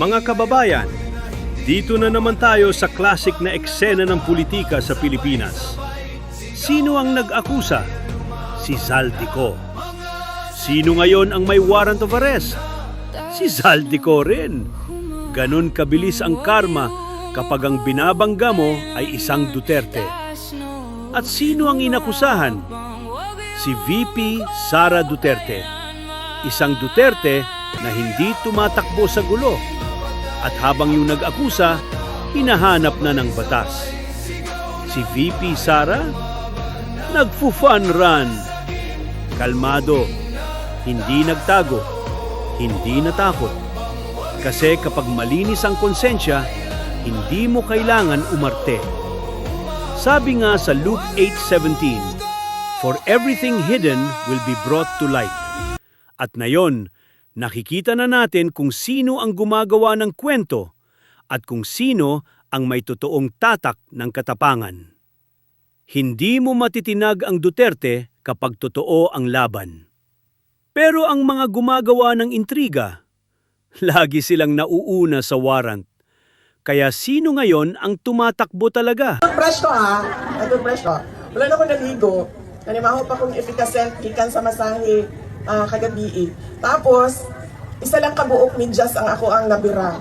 Mga kababayan, dito na naman tayo sa classic na eksena ng politika sa Pilipinas. Sino ang nag-akusa? Si Zaldico. Sino ngayon ang may warrant of arrest? Si Zaldico rin. Ganon kabilis ang karma kapag ang binabangga mo ay isang Duterte. At sino ang inakusahan? Si VP Sara Duterte. Isang Duterte na hindi tumatakbo sa gulo. At habang yung nag-akusa, hinahanap na ng batas. Si VP Sara, nagfu-fun run. Kalmado, hindi nagtago, hindi natakot. Kasi kapag malinis ang konsensya, hindi mo kailangan umarte. Sabi nga sa Luke 8:17, "For everything hidden will be brought to light." At ngayon, nakikita na natin kung sino ang gumagawa ng kwento at kung sino ang may totoong tatak ng katapangan. Hindi mo matitinag ang Duterte kapag totoo ang laban. Pero ang mga gumagawa ng intriga, lagi silang nauuna sa warrant. Kaya sino ngayon ang tumatakbo talaga? Fresh ko fresh ko. Wala na ko naligo. Nanimaho pa kong efficacent gikan sa masahe kagabi. Tapos, isa lang kabuok medyas ang ako ang nabira.